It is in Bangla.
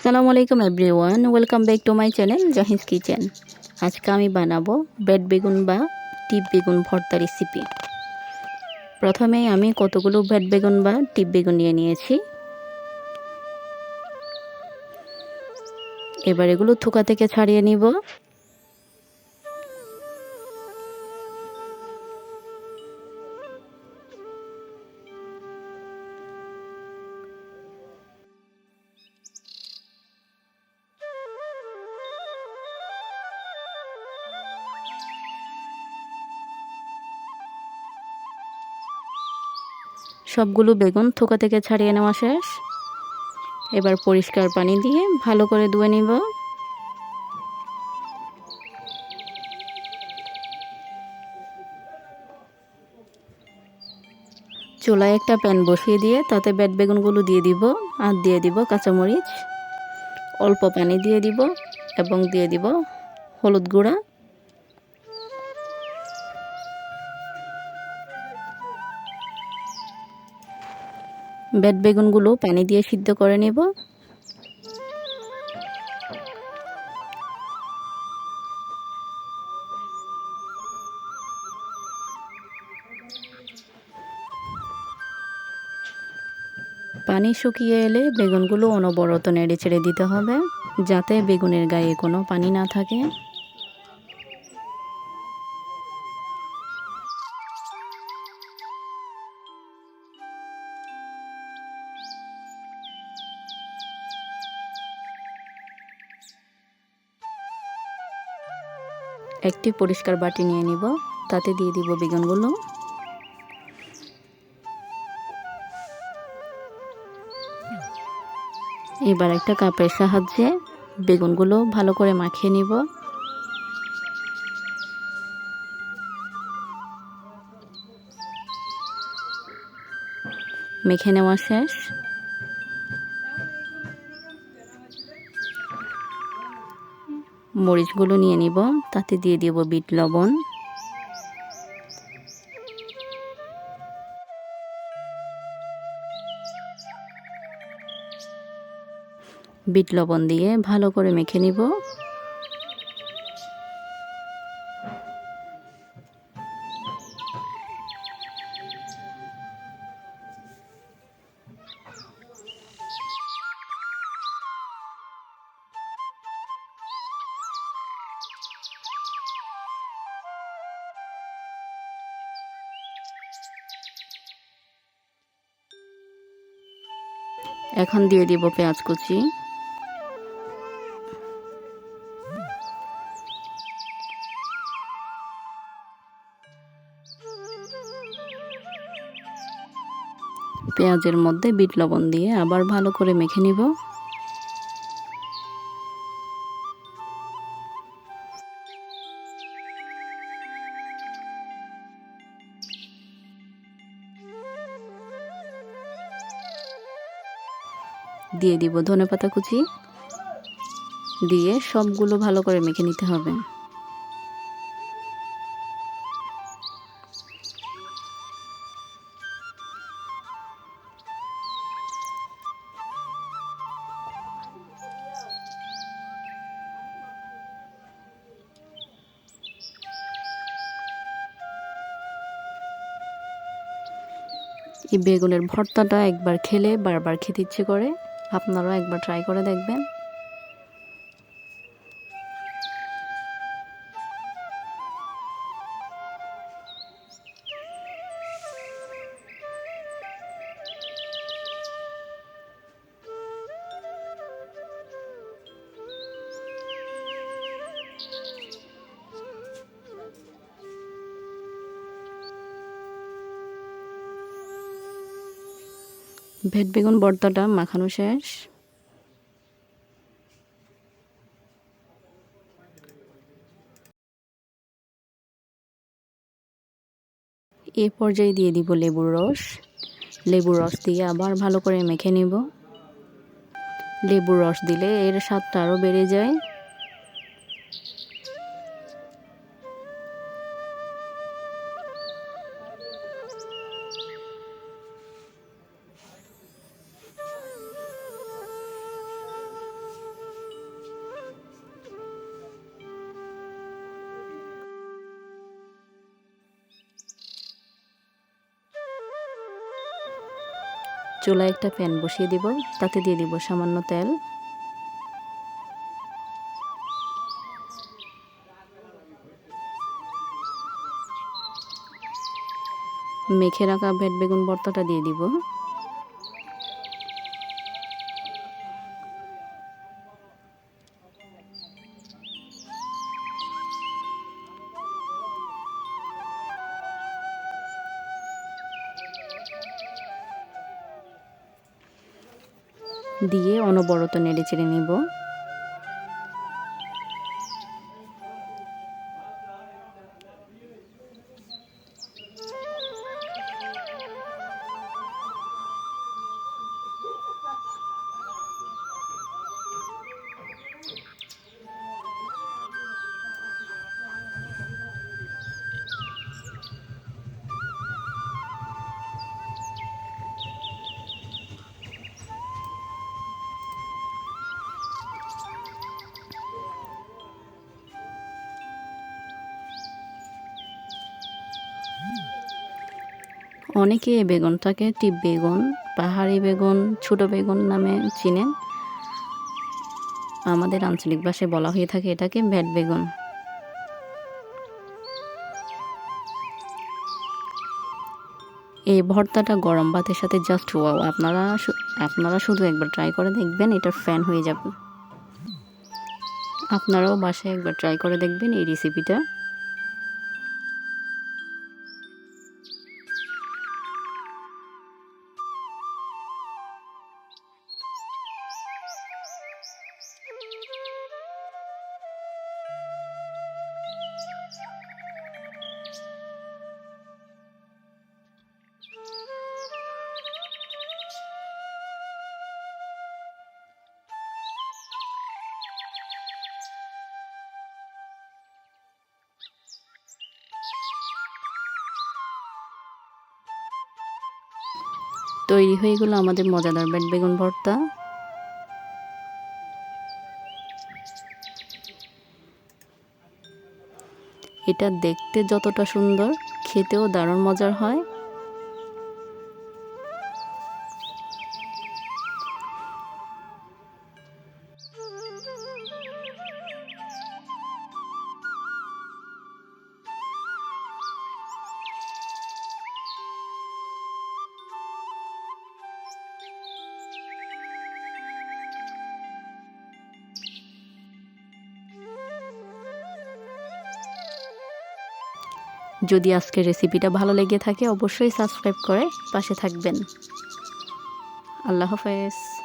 আসসালামু আলাইকুম everyone, welcome back to my channel জাহিজ kitchen. আজকে আমি বানাবো বেড বেগুন বা টিপ বেগুন ভর্তা রেসিপি। প্রথমেই আমি কতগুলো বেড বেগুন বা টিপ বেগুন নিয়ে নিয়েছি। এবার এগুলো থোকা থেকে ছাড়িয়ে নিব। সবগুলো বেগুন থোকা থেকে ছাড়িয়ে নেওয়া শেষ। এবার পরিষ্কার পানি দিয়ে ভালো করে ধুয়ে নিব। চুলায় একটা প্যান বসিয়ে দিয়ে তাতে বেড বেগুনগুলো দিয়ে দিব আর দিয়ে দিব কাঁচামরিচ। অল্প পানি দিয়ে দিব এবং দিয়ে দিব হলুদ গুঁড়া। বেড বেগুনগুলো পানি দিয়ে সিদ্ধ করে নেব। পানি শুকিয়ে এলে বেগুনগুলো অনবরত নেড়ে ছেড়ে দিতে হবে, যাতে বেগুনের গায়ে কোনো পানি না থাকে। একটি পরিষ্কার বাটি নিয়ে নিব, তাতে দিয়ে দিব বেগুনগুলো। এবার একটা কাপের সাহায্যে বেগুনগুলো ভালো করে মাখিয়ে নিব। মেখে নেওয়া শেষ। মরিচগুলো নিয়ে নিব, তাতে দিয়ে দিব বিট লবণ। বিট লবণ দিয়ে ভালো করে মেখে নিব। এখন দিয়ে দিব পেঁয়াজ কুচি। পেঁয়াজের মধ্যে বিট লবণ দিয়ে আবার ভালো করে মেখে নিব। দিয়ে দিব ধনেপাতা কুচি, দিয়ে সবগুলো ভালো করে মেখে নিতে হবে। এই বেগুনের ভর্তাটা একবার খেলে বারবার খেতে ইচ্ছে করে, আপনারাও একবার ট্রাই করে দেখবেন। ভেট বেগুন ভর্তাটা মাখানো শেষ। এ পর্যায়ে দিয়ে দিব লেবুর রস। লেবুর রস দিয়ে আবার ভালো করে মেখে নিব। লেবুর রস দিলে এর স্বাদটা আরও বেড়ে যায়। চুলায় একটা প্যান বসিয়ে দিব, তাতে দিয়ে দিব সামান্য তেল। মেখে রাখা ভেট বেগুন ভর্তাটা দিয়ে দিব। দিয়ে অনবরত নেড়ে চেড়ে নিব। অনেকে এই বেগুনটাকে টিপ বেগুন, পাহাড়ি বেগুন, ছোট বেগুন নামে চিনেন। আমাদের আঞ্চলিক ভাষায় বলা হয়ে থাকে এটাকে ভেট বেগুন। এই ভর্তাটা গরম ভাতের সাথে জাস্ট ওয়াও। আপনারা শুধু একবার ট্রাই করে দেখবেন, এটার ফ্যান হয়ে যাবেন। আপনারাও বাসায় একবার ট্রাই করে দেখবেন এই রেসিপিটা। তৈরি হয়ে গেল আমাদের মজাদার ভেট বেগুন ভর্তা। এটা দেখতে যতটা সুন্দর, খেতেও দারুণ মজার হয়। যদি আজকের রেসিপিটা ভালো লেগে থাকে অবশ্যই সাবস্ক্রাইব করে পাশে থাকবেন। আল্লাহ হাফেজ।